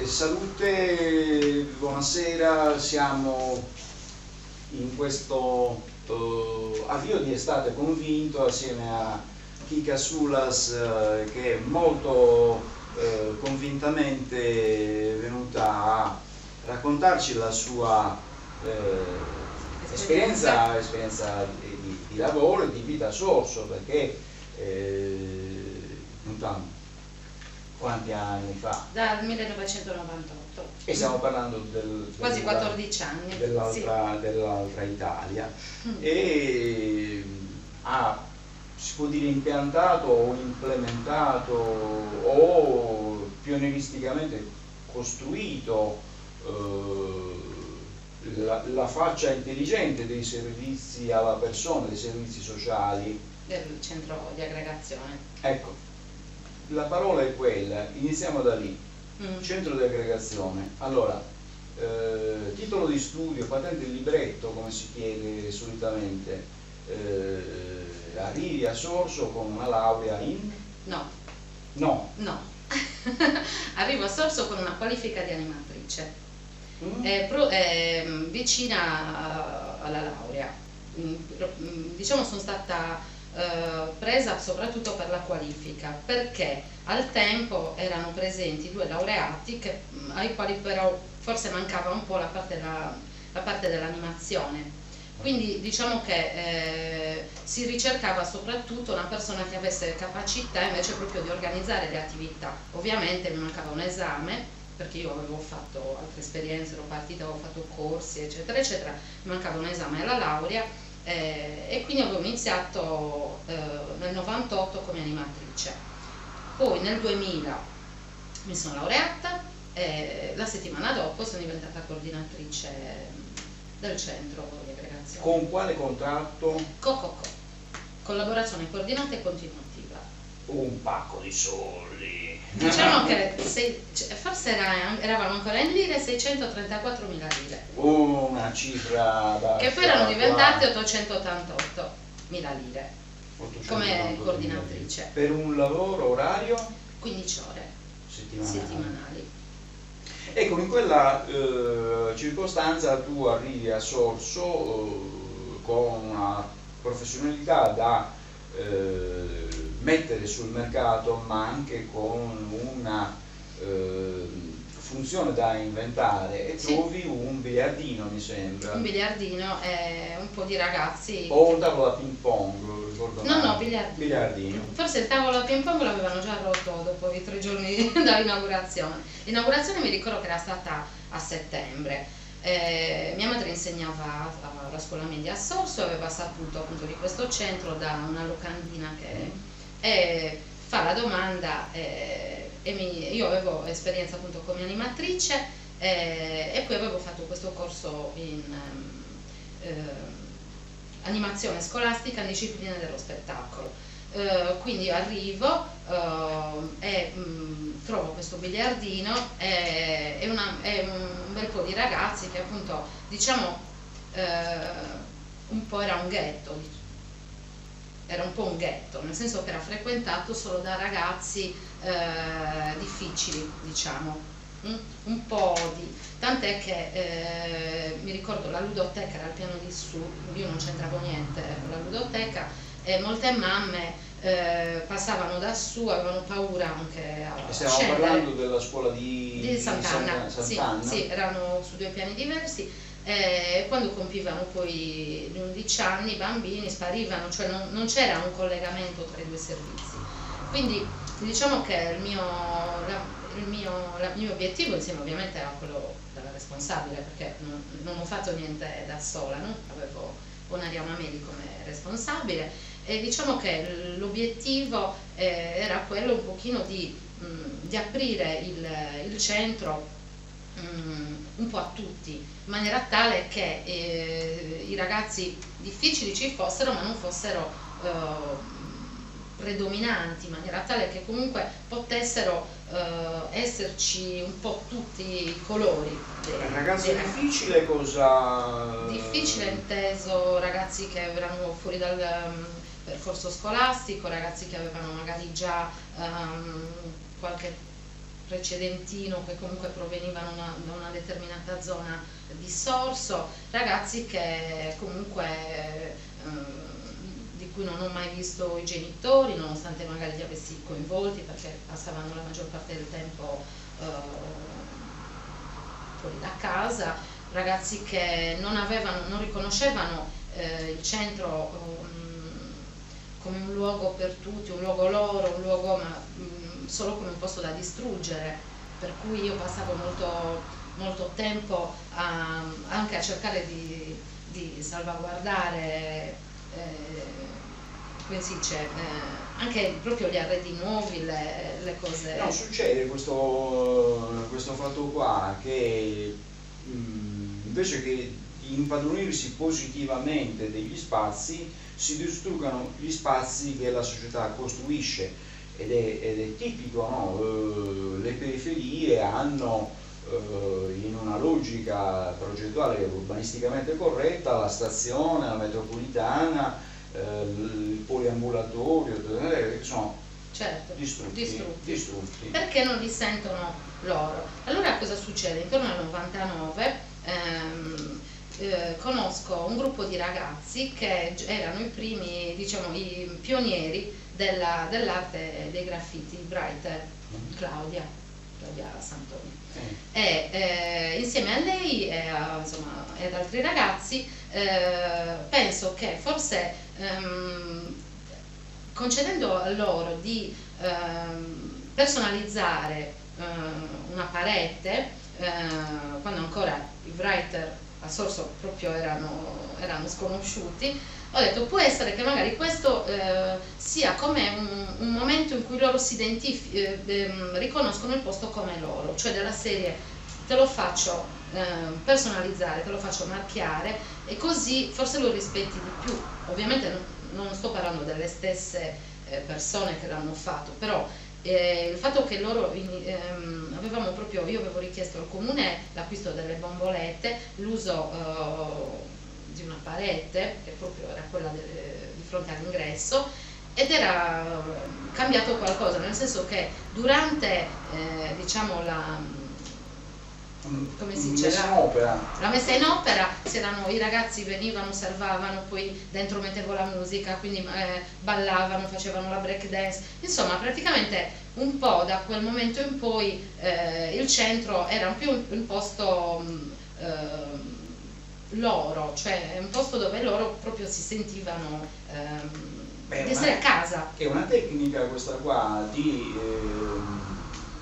Salute, buonasera, siamo in questo avvio di estate convinto assieme a Kika Sulas, che è molto convintamente venuta a raccontarci la sua esperienza di lavoro e di vita a Sorso, perché quanti anni fa? Dal 1998. E stiamo parlando quasi 14 anni dell'altra Italia. E si può dire impiantato o implementato o pionieristicamente costruito la faccia intelligente dei servizi alla persona, dei servizi sociali del centro di aggregazione. Ecco, la parola è quella, iniziamo da lì. Centro di aggregazione. Allora, titolo di studio, patente di libretto, come si chiede solitamente, arrivi a Sorso con una laurea in? No. Arrivo a Sorso con una qualifica di animatrice, vicina alla laurea. Diciamo sono stata presa soprattutto per la qualifica, perché al tempo erano presenti 2 laureati ai quali però forse mancava un po' la parte dell'animazione. Quindi diciamo che si ricercava soprattutto una persona che avesse capacità invece proprio di organizzare le attività. Ovviamente mi mancava un esame, perché io avevo fatto altre esperienze, ero partita, avevo fatto corsi eccetera eccetera, mi mancava un esame alla laurea. E quindi avevo iniziato nel 98 come animatrice, poi nel 2000 mi sono laureata e la settimana dopo sono diventata coordinatrice del centro di aggregazione. Con quale contratto? Collaborazione coordinata e continuativa. Un pacco di soldi. Diciamo che forse eravamo ancora in lire, 634.000 lire. Una cifra da che poi erano diventate 888.000 lire come coordinatrice. Per un lavoro orario? 15 ore settimanali. Ecco, in quella circostanza tu arrivi a Sorso con una professionalità da mettere sul mercato, ma anche con una funzione da inventare, e trovi un biliardino, mi sembra. Un biliardino e un po' di ragazzi. O un tavolo da ping pong, ricordo male. No, biliardino. Forse il tavolo da ping pong l'avevano già rotto dopo i 3 giorni dall'inaugurazione. L'inaugurazione mi ricordo che era stata a settembre. Mia madre insegnava alla scuola media a Sorso, aveva saputo appunto di questo centro da una locandina che fa la domanda, io avevo esperienza appunto come animatrice e poi avevo fatto questo corso in animazione scolastica in discipline dello spettacolo. Quindi arrivo e trovo questo biliardino e un bel po' di ragazzi che appunto diciamo un po' era un ghetto, era un po' un ghetto, nel senso che era frequentato solo da ragazzi difficili, diciamo, un po' tant'è che mi ricordo la ludoteca era al piano di su, io non c'entravo niente con la ludoteca, e molte mamme passavano da su, avevano paura anche a stiamo scendere. Parlando della scuola di Sant'Anna. Sant'Anna? Sì, erano su 2 piani diversi. Quando compivano poi gli 11 anni i bambini sparivano, cioè non c'era un collegamento tra i 2 servizi. Quindi diciamo che il mio obiettivo insieme ovviamente era quello della responsabile, perché non ho fatto niente da sola, no? Avevo Bonaria Mameli come responsabile, e diciamo che l'obiettivo era quello un pochino di aprire il centro un po' a tutti, in maniera tale che i ragazzi difficili ci fossero, ma non fossero predominanti, in maniera tale che comunque potessero esserci un po' tutti i colori. Ragazzi difficile cosa? Difficile inteso ragazzi che erano fuori dal percorso scolastico, ragazzi che avevano magari già qualche precedentino, che comunque provenivano da una determinata zona di Sorso, ragazzi che comunque di cui non ho mai visto i genitori, nonostante magari li avessi coinvolti, perché passavano la maggior parte del tempo fuori da casa, ragazzi che non riconoscevano il centro come un luogo per tutti, un luogo loro, un luogo solo come un posto da distruggere, per cui io passavo molto tempo anche a cercare di salvaguardare, come si dice, anche proprio gli arredi nuovi, le cose. No, succede questo fatto qua, che invece che impadronirsi positivamente degli spazi, si distruggano gli spazi che la società costruisce, ed è tipico, no? Le periferie hanno in una logica progettuale urbanisticamente corretta la stazione, la metropolitana, il poliambulatorio, che sono distrutti. Perché non li sentono loro? Allora cosa succede? Intorno al 99 conosco un gruppo di ragazzi che erano i primi, diciamo, i pionieri dell'arte dei graffiti, Writer, Claudia Santoni. E insieme a lei e ad altri ragazzi penso che forse concedendo a loro di personalizzare una parete, quando ancora i Writer a Sorso proprio erano sconosciuti, ho detto può essere che magari questo sia come un momento in cui loro riconoscono il posto come loro, cioè della serie te lo faccio personalizzare, te lo faccio marchiare, e così forse lo rispetti di più. Ovviamente non sto parlando delle stesse persone che l'hanno fatto, però il fatto che loro io avevo richiesto al comune l'acquisto delle bombolette, l'uso di una parete che proprio era quella di fronte all'ingresso, ed era cambiato qualcosa, nel senso che durante diciamo come si dice, la messa in opera, i ragazzi venivano, osservavano, poi dentro mettevo la musica, quindi ballavano, facevano la break dance, insomma praticamente un po' da quel momento in poi il centro era più un posto loro, cioè un posto dove loro proprio si sentivano di essere a casa. È una tecnica questa qua di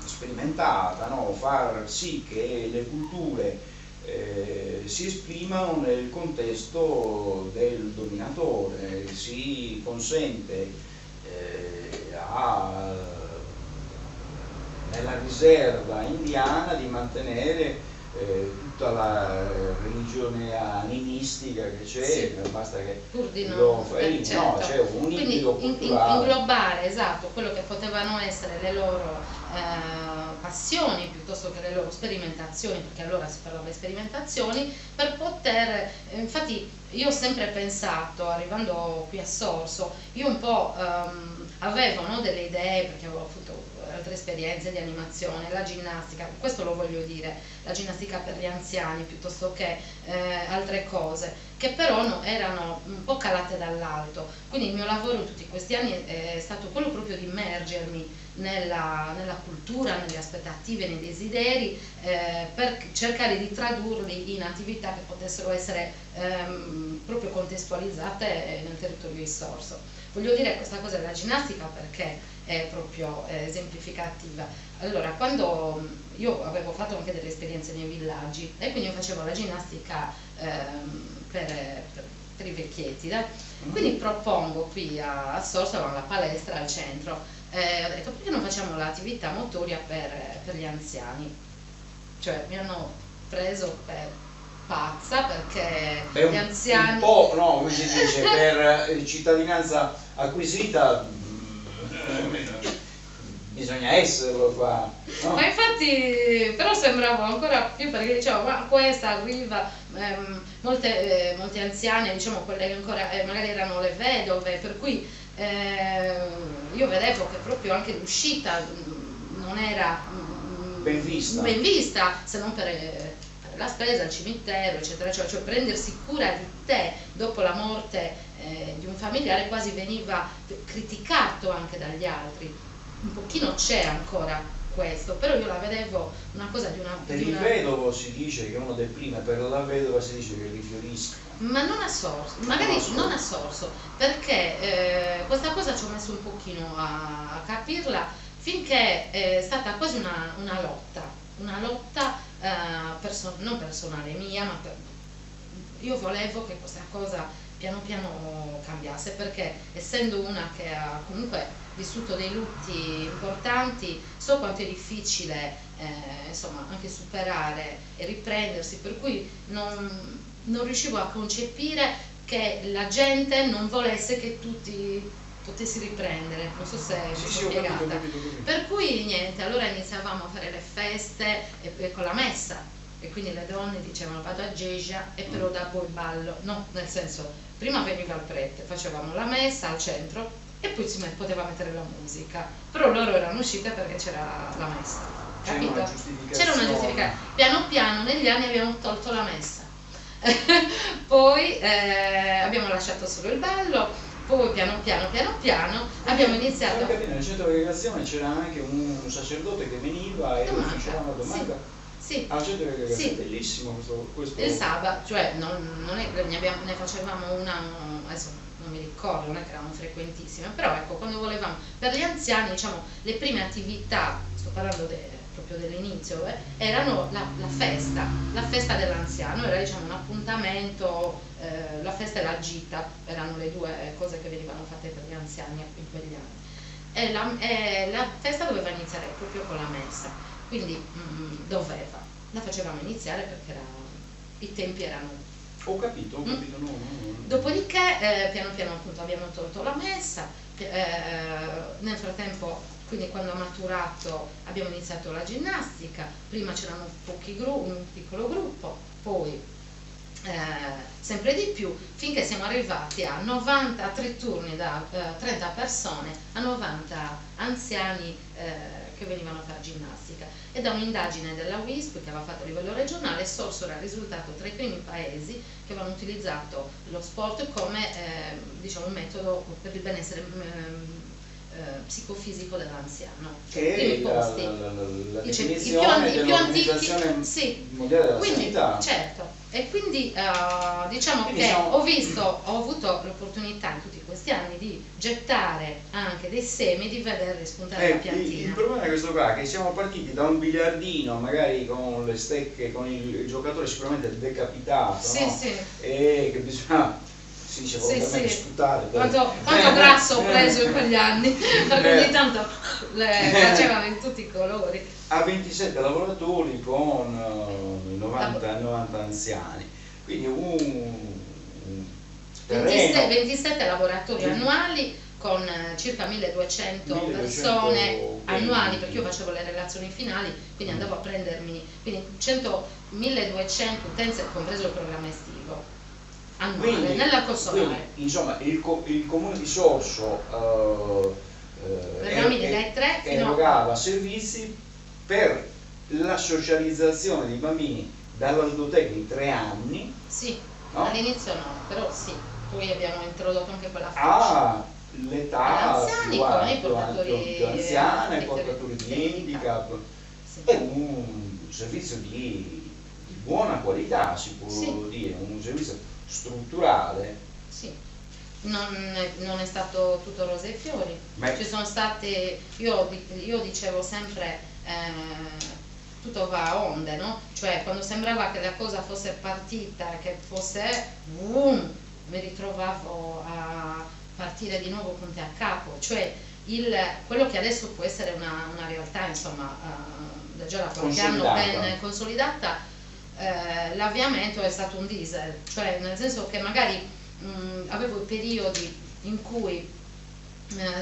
sperimentata, no? Far sì che le culture si esprimano nel contesto del dominatore, si consente nella riserva indiana di mantenere tutta la religione animistica che c'è, sì, basta che pur di certo. No, c'è un indico culturale. Inglobare, esatto, quello che potevano essere le loro passioni piuttosto che le loro sperimentazioni, perché allora si parlava di sperimentazioni, per poter, infatti io ho sempre pensato, arrivando qui a Sorso, io un po' avevo, no, delle idee, perché avevo avuto altre esperienze di animazione, la ginnastica, questo lo voglio dire, la ginnastica per gli anziani piuttosto che altre cose, che però erano un po' calate dall'alto, quindi il mio lavoro in tutti questi anni è stato quello proprio di immergermi nella cultura, nelle aspettative, nei desideri, per cercare di tradurli in attività che potessero essere proprio contestualizzate nel territorio di Sorso. Voglio dire questa cosa della ginnastica perché è proprio esemplificativa. Allora, quando io avevo fatto anche delle esperienze nei villaggi e quindi io facevo la ginnastica per i vecchietti, quindi propongo qui a Sorso, avevamo la palestra al centro, ho detto perché non facciamo l'attività motoria per gli anziani, cioè mi hanno preso per pazza perché gli anziani un po', no, come si dice, per cittadinanza acquisita bisogna esserlo qua, no? Ma infatti però sembravo ancora più, perché dicevo ma questa arriva molte anziane, diciamo quelle che ancora magari erano le vedove, per cui io vedevo che proprio anche l'uscita non era ben vista, se non per la spesa, il cimitero, eccetera, cioè prendersi cura di te dopo la morte di un familiare quasi veniva criticato anche dagli altri. Un pochino c'è ancora questo, però io la vedevo una cosa di una... Per il vedovo si dice che uno deprime, per la vedova si dice che rifiorisca. Ma non a sorso, magari non a sorso, perché questa cosa ci ho messo un pochino a capirla, finché è stata quasi una lotta non personale mia, ma io volevo che questa cosa piano piano cambiasse, perché essendo una che ha comunque vissuto dei lutti importanti, so quanto è difficile insomma anche superare e riprendersi, per cui non riuscivo a concepire che la gente non volesse che tutti potessi riprendere, non so se mi sono spiegata. Capito. Per cui niente, allora iniziavamo a fare le feste e con la messa, e quindi le donne dicevano vado a Geja e però dopo il ballo, no, nel senso prima veniva il prete, facevamo la messa al centro e poi si poteva mettere la musica, però loro erano uscite perché c'era la messa, capito? C'era una giustificazione. Piano piano negli anni abbiamo tolto la messa poi abbiamo lasciato solo il ballo. Poi piano piano abbiamo iniziato. Nel centro di aggregazione c'era anche un sacerdote che veniva e faceva una domanda. Sì. Al centro di aggregazione, bellissimo questo. Il sabato, cioè non è che ne facevamo una, adesso non mi ricordo, non è che erano frequentissime, però ecco, quando volevamo, per gli anziani, diciamo, le prime attività, sto parlando proprio dell'inizio, erano la festa dell'anziano, era diciamo un appuntamento, la festa e la gita erano le due cose che venivano fatte per gli anziani in quegli anni, e la festa doveva iniziare proprio con la messa, quindi la facevamo iniziare perché i tempi erano... Ho capito, no. Dopodiché piano piano appunto abbiamo tolto la messa, nel frattempo, quindi quando ho maturato abbiamo iniziato la ginnastica, prima c'erano un piccolo gruppo, poi sempre di più, finché siamo arrivati a 3 turni da 30 persone a 90 anziani che venivano a fare ginnastica, e da un'indagine della WISP che aveva fatto a livello regionale sorsero il risultato tra i primi paesi che avevano utilizzato lo sport come diciamo un metodo per il benessere psicofisico dell'anziano. Che è la definizione dell'Organizzazione Mondiale della Sanità. Certo, e quindi diciamo che ho avuto l'opportunità in tutti questi anni di gettare anche dei semi, di vedere spuntare la piantina. Il problema è questo qua, che siamo partiti da un biliardino magari con le stecche, con il giocatore sicuramente decapitato, no? E che bisogna... si diceva ovviamente sputare. Quanto grasso ho preso in quegli anni, perché ogni tanto le facevano in tutti i colori. A 27 lavoratori con 90 anziani, quindi 27 lavoratori annuali con circa 1200 persone annuali, perché io facevo le relazioni finali, quindi andavo a prendermi 1200 utenze, compreso il programma estivo annuale, quindi, nella Cosolare. Insomma il comune di Sorso erogava servizi per la socializzazione dei bambini dalla ludoteca di 3 anni. Sì, no? All'inizio no, però sì, poi abbiamo introdotto anche quella fascia. L'età più anziana, i portatori di handicap, è un servizio di buona qualità, si può dire, un servizio strutturale. Sì, non è stato tutto rose e fiori. Ci sono state, io dicevo sempre tutto va a onde, no? Cioè quando sembrava che la cosa fosse partita, che fosse boom, mi ritrovavo a partire di nuovo punti a capo, cioè quello che adesso può essere una realtà, insomma, già da qualche anno ben consolidata, l'avviamento è stato un diesel, cioè nel senso che magari avevo periodi in cui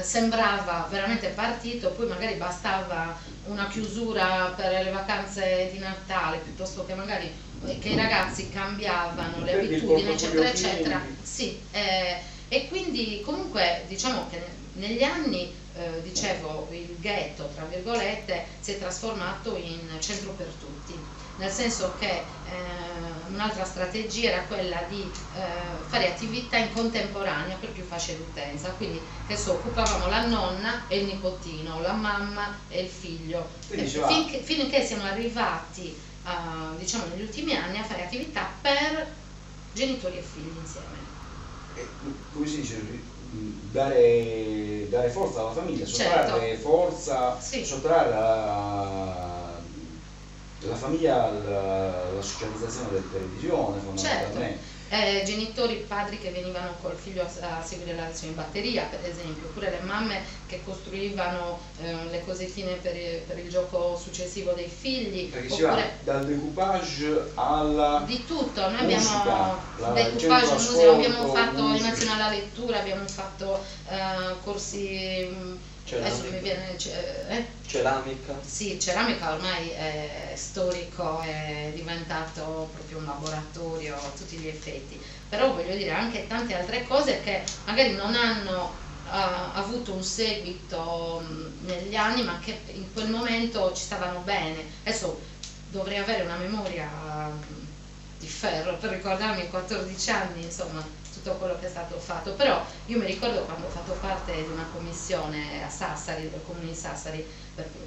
sembrava veramente partito, poi magari bastava una chiusura per le vacanze di Natale, piuttosto che magari che i ragazzi cambiavano le abitudini, eccetera eccetera. Sì, e quindi comunque diciamo che negli anni dicevo, il ghetto, tra virgolette, si è trasformato in centro per tutti, nel senso che un'altra strategia era quella di fare attività in contemporanea per più fasce d'utenza, quindi adesso occupavamo la nonna e il nipotino, la mamma e il figlio, finché siamo arrivati diciamo negli ultimi anni a fare attività per genitori e figli insieme. Come si dice? Dare forza alla famiglia, sottrarre forza, sì. sottrarre la famiglia alla socializzazione della televisione fondamentalmente. Genitori, padri che venivano col figlio a seguire la lezione in batteria, per esempio, oppure le mamme che costruivano le cosettine per il gioco successivo dei figli. Perché si va dal decoupage alla di tutto, noi musica, abbiamo decoupage, musica, abbiamo fatto animazione alla lettura, abbiamo fatto corsi. Adesso mi viene ceramica. Sì, ceramica ormai è storico, è diventato proprio un laboratorio a tutti gli effetti, però voglio dire anche tante altre cose che magari non hanno avuto un seguito negli anni, ma che in quel momento ci stavano bene. Adesso dovrei avere una memoria di ferro per ricordarmi in 14 anni, insomma, tutto quello che è stato fatto, però io mi ricordo quando ho fatto parte di una commissione a Sassari, del comune di Sassari,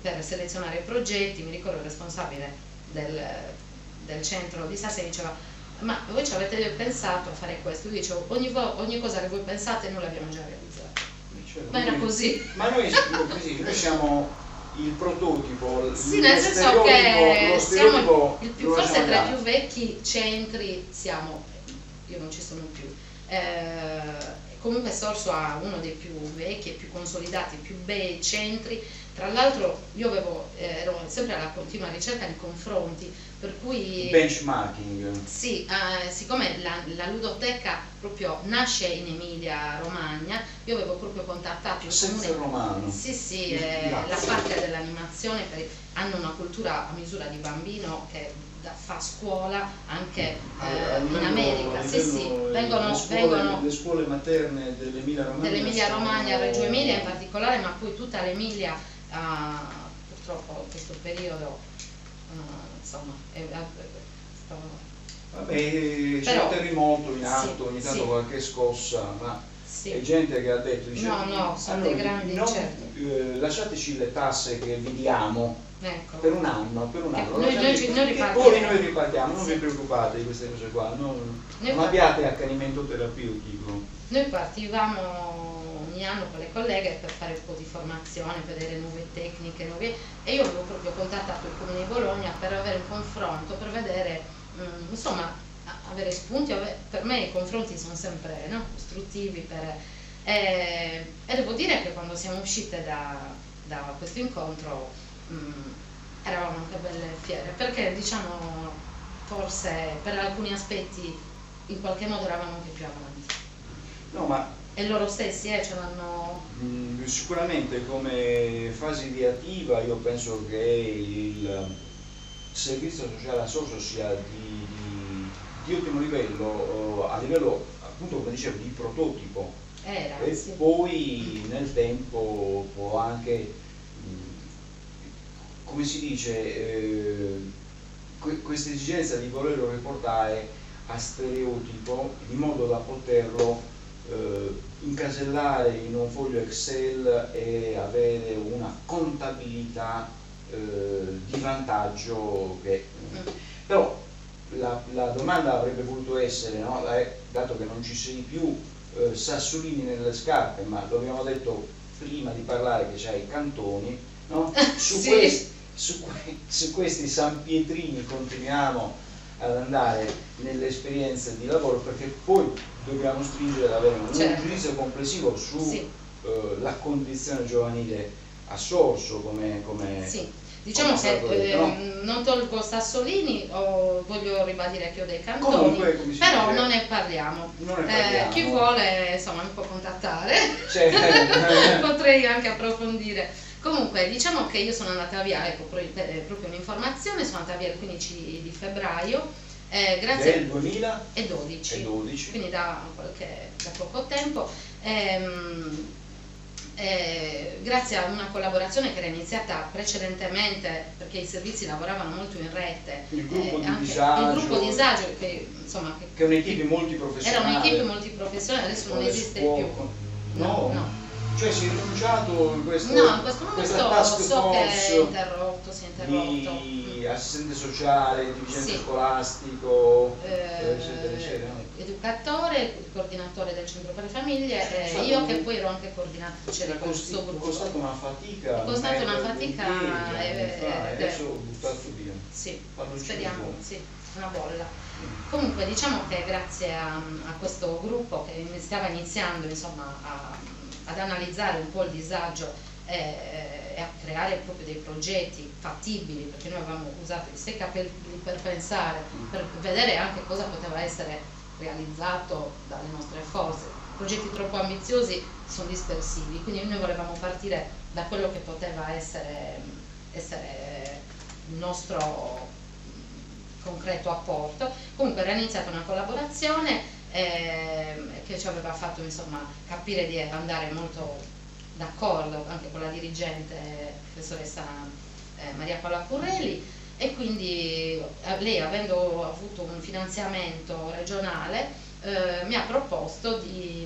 per selezionare i progetti. Mi ricordo il responsabile del centro di Sassari diceva: ma voi ci avete pensato a fare questo? Io dicevo: ogni cosa che voi pensate noi l'abbiamo già realizzata. Ma era così. Ma noi siamo il prototipo, sì, nel senso che siamo forse tra i più vecchi centri, io non ci sono più, comunque Sorso ha uno dei più vecchi e più consolidati, più bei centri. Tra l'altro io ero sempre alla continua ricerca di confronti, per cui benchmarking. Sì, siccome la ludoteca proprio nasce in Emilia Romagna, io avevo proprio contattato il senza comune. romano. Sì, la parte dell'animazione, hanno una cultura a misura di bambino che fa scuola anche in America. Vengono le scuole materne dell'Emilia Romagna, Reggio Emilia in particolare, ma poi tutta l'Emilia, purtroppo in questo periodo insomma vabbè, c'è un terremoto in atto, ogni tanto qualche scossa, ma è gente che ha detto sono dei grandi, certo. Lasciateci le tasse che vi diamo, ecco, per un anno noi poi noi ripartiamo, non vi preoccupate di queste cose qua, non abbiate accanimento terapeutico. Noi partivamo ogni anno con le colleghe per fare un po' di formazione, per vedere nuove tecniche, e io avevo proprio contattato il Comune di Bologna per avere un confronto, per vedere, insomma, avere spunti. Per me i confronti sono sempre istruttivi, e devo dire che quando siamo uscite da questo incontro eravamo anche belle fiere, perché diciamo forse per alcuni aspetti in qualche modo eravamo anche più avanti. No, ma e loro stessi ce l'hanno. Sicuramente come fase ideativa io penso che il servizio sociale a Sorso sia di ottimo livello, a livello appunto, come dicevo, di prototipo, e sì. Poi nel tempo può anche, come si dice, questa esigenza di volerlo riportare a stereotipo, in modo da poterlo incasellare in un foglio Excel e avere una contabilità di vantaggio però la domanda avrebbe voluto essere, no? Dato che non ci sei più sassolini nelle scarpe, ma lo abbiamo detto prima di parlare che c'hai i cantoni, no? Su questi sanpietrini continuiamo ad andare nelle esperienze di lavoro, perché poi dobbiamo stringere ad avere un giudizio complessivo sulla condizione giovanile a Sorso come sì. Diciamo che non tolgo Sassolini, voglio ribadire che ho dei cantoni, comunque, però non ne parliamo. Chi vuole insomma mi può contattare, potrei anche approfondire. Comunque diciamo che io sono andata via, ecco, proprio un'informazione, sono andata via il 15 di febbraio, grazie del 2012, quindi da poco tempo. grazie a una collaborazione che era iniziata precedentemente, perché i servizi lavoravano molto in rete, il gruppo di disagio, il gruppo disagio che insomma che è un'equipe multiprofessionale, era un'equipe multiprofessionale, adesso non esiste più. No. Cioè si è rinunciato in questo momento so che si è interrotto di assistente sociale, dirigente scolastico, eccetera. Educatore, coordinatore del centro per le famiglie, io che poi ero anche coordinatrice di questo gruppo. È costata una fatica. È costata una fatica adesso ho buttato via. Sì, speriamo, sì, una bolla. Comunque diciamo che grazie a questo gruppo che stava iniziando insomma ad analizzare un po' il disagio e a creare proprio dei progetti fattibili, perché noi avevamo usato i 6 capelli per pensare, per vedere anche cosa poteva essere realizzato dalle nostre forze. Progetti troppo ambiziosi sono dispersivi, quindi noi volevamo partire da quello che poteva essere il nostro concreto apporto. Comunque era iniziata una collaborazione che ci aveva fatto insomma capire di andare molto d'accordo anche con la dirigente professoressa Maria Paola Currelli, e quindi lei, avendo avuto un finanziamento regionale, mi ha proposto di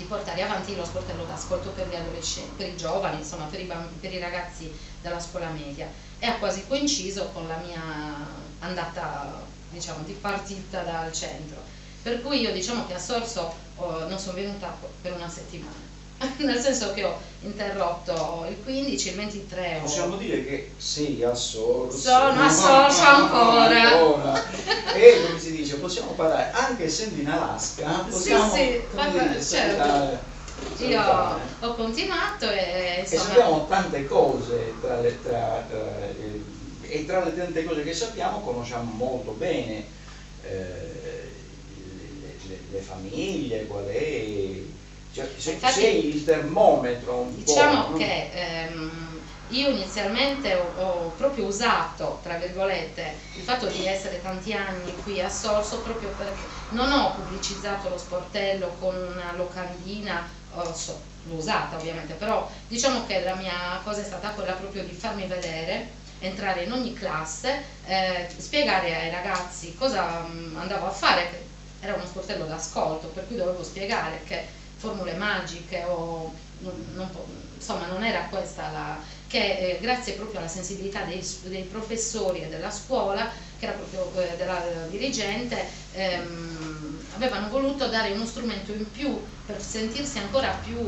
portare avanti lo sportello d'ascolto per gli adolescenti, per i giovani, insomma per i ragazzi della scuola media, e ha quasi coinciso con la mia andata diciamo di partita dal centro, per cui io diciamo che a Sorso non sono venuta per una settimana nel senso che ho interrotto il 15, il 23 possiamo dire che sei a Sorso. Sono a Sorso ancora. E come si dice, possiamo parlare anche essendo in Alaska, possiamo certo. Io ho continuato e insomma, e sappiamo tante cose e tra le tante cose che sappiamo conosciamo molto bene le famiglie, qual è, cioè, sei il termometro un diciamo po', che io inizialmente ho proprio usato, tra virgolette, il fatto di essere tanti anni qui a Sorso proprio perché non ho pubblicizzato lo sportello con una locandina, l'ho usata ovviamente, però diciamo che la mia cosa è stata quella proprio di farmi vedere, entrare in ogni classe, spiegare ai ragazzi cosa andavo a fare, che era uno sportello d'ascolto, per cui dovevo spiegare che formule magiche o insomma non era questa che grazie proprio alla sensibilità dei professori e della scuola, che era proprio della dirigente, avevano voluto dare uno strumento in più per sentirsi ancora più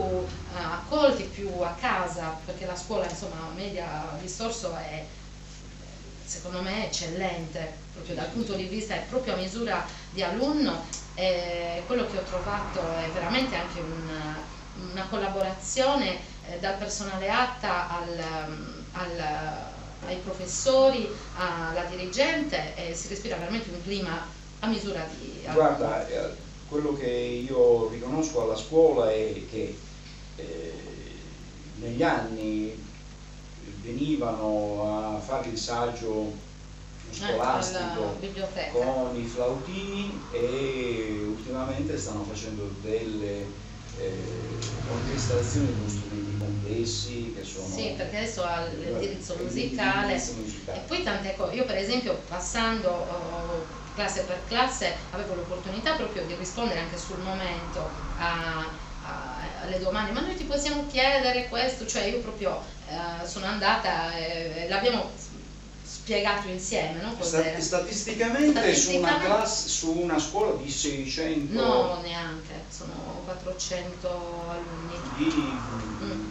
accolti, più a casa, perché la scuola insomma media di Sorso è secondo me eccellente proprio dal punto di vista, è proprio a misura di alunno, e quello che ho trovato è veramente anche una collaborazione dal personale ATA ai professori, alla dirigente, e si respira veramente un clima a misura di alunno. Guarda, quello che io riconosco alla scuola è che negli anni venivano a fare il saggio scolastico con i flautini, e ultimamente stanno facendo delle orchestrazioni con strumenti complessi che sono... Sì, perché adesso ha l'indirizzo musicale e poi tante cose. Io per esempio passando classe per classe avevo l'opportunità proprio di rispondere anche sul momento alle domande, ma noi ti possiamo chiedere questo, cioè io proprio sono andata e l'abbiamo spiegato insieme, no? Statisticamente su una scuola di 600... No, neanche, sono 400 alunni.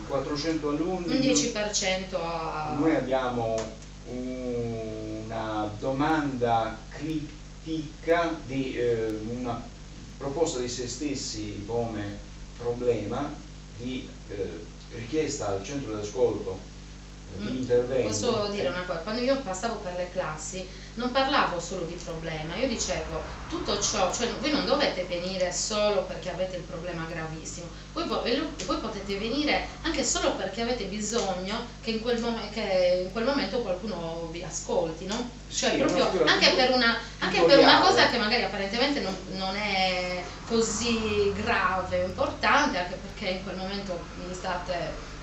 400 alunni? Un 10% Noi abbiamo una domanda critica di una proposta di se stessi come problema di richiesta al centro d'ascolto di intervento. Posso dire una cosa, quando io passavo per le classi non parlavo solo di problema, io dicevo tutto ciò, cioè voi non dovete venire solo perché avete il problema gravissimo, voi potete venire anche solo perché avete bisogno che in quel momento qualcuno vi ascolti, no? Cioè sì, proprio anche per una cosa che magari apparentemente non è così grave, importante, anche perché in quel momento mi state...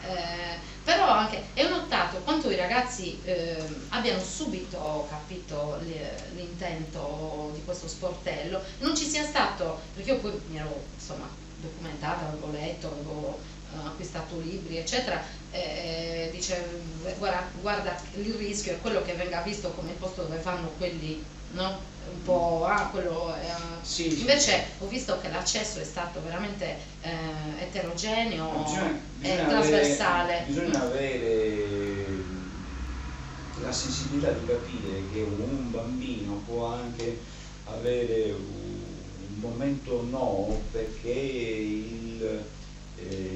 però anche, e ho notato quanto i ragazzi abbiano subito capito l'intento di questo sportello, non ci sia stato, perché io poi mi ero insomma documentata, avevo letto, avevo acquistato libri eccetera, dice guarda il rischio è quello che venga visto come il posto dove fanno quelli, no? Un po' quello sì, invece ho visto che l'accesso è stato veramente eterogeneo e trasversale. Bisogna avere la sensibilità di capire che un bambino può anche avere un momento no perché il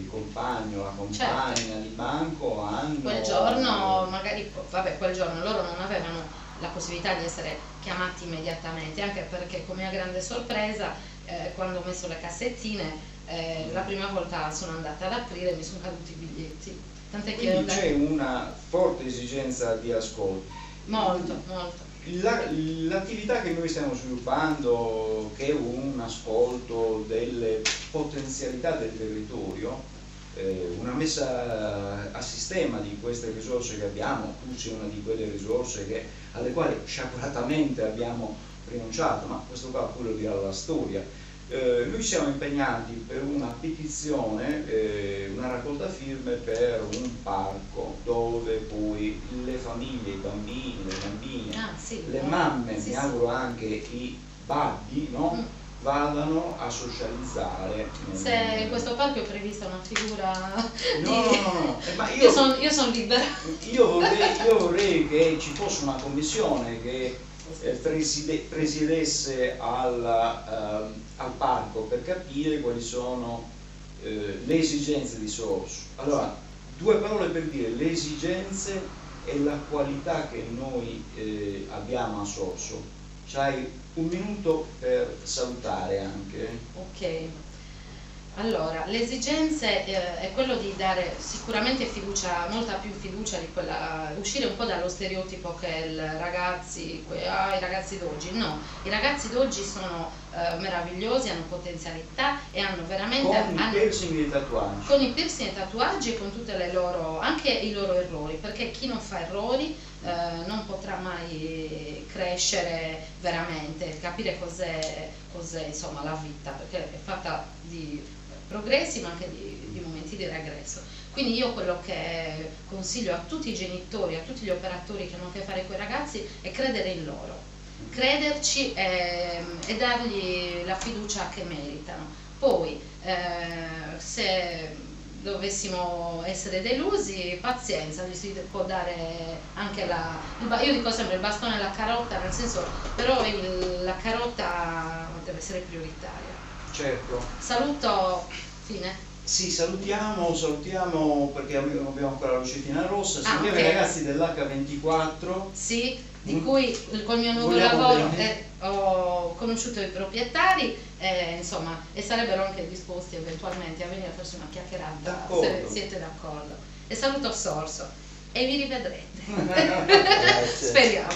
compagno, la compagna di banco hanno... Quel giorno magari, vabbè, quel giorno loro non avevano la possibilità di essere chiamati immediatamente, anche perché con mia grande sorpresa quando ho messo le cassettine la prima volta sono andata ad aprire e mi sono caduti i biglietti, tant'è che c'è una forte esigenza di ascolto, molto. L'attività che noi stiamo sviluppando, che è un ascolto delle potenzialità del territorio, una messa a sistema di queste risorse che abbiamo, tu sei una di quelle risorse alle quali sciaguratamente abbiamo rinunciato, ma questo qua pure lo dirà la storia. Noi siamo impegnati per una petizione, una raccolta firme per un parco dove poi le famiglie, i bambini, le bambine, le mamme, mi auguro anche i babbi, no? Vadano a socializzare. Se in questo parco è prevista una figura no. Ma io sono libera. Io vorrei che ci fosse una commissione che presiedesse al parco per capire quali sono le esigenze di Sorso. Allora, due parole per dire le esigenze e la qualità che noi abbiamo a Sorso. C'hai un minuto per salutare anche. Ok, allora le esigenze è quello di dare sicuramente fiducia, molta più fiducia di quella, uscire un po' dallo stereotipo che i ragazzi d'oggi, no, i ragazzi d'oggi sono meravigliosi, hanno potenzialità e hanno veramente... Con i piercing e i tatuaggi. Con i piercing e i tatuaggi e con tutte le loro, anche i loro errori, perché chi non fa errori non potrà mai crescere veramente, capire cos'è insomma la vita, perché è fatta di progressi ma anche di momenti di regresso. Quindi io quello che consiglio a tutti i genitori, a tutti gli operatori che hanno a che fare con i ragazzi è credere in loro, crederci e dargli la fiducia che meritano. Poi se dovessimo essere delusi, pazienza, gli si può dare anche io dico sempre il bastone e la carota, nel senso, però la carota deve essere prioritaria. Certo. Saluto, fine. Sì, salutiamo perché abbiamo ancora la lucettina rossa, salutiamo okay. I ragazzi dell'H24. Sì, di cui col mio nuovo lavoro ho conosciuto i proprietari insomma, e sarebbero anche disposti eventualmente a venire a farsi una chiacchierata se siete d'accordo. E saluto Sorso e vi rivedrete. Speriamo.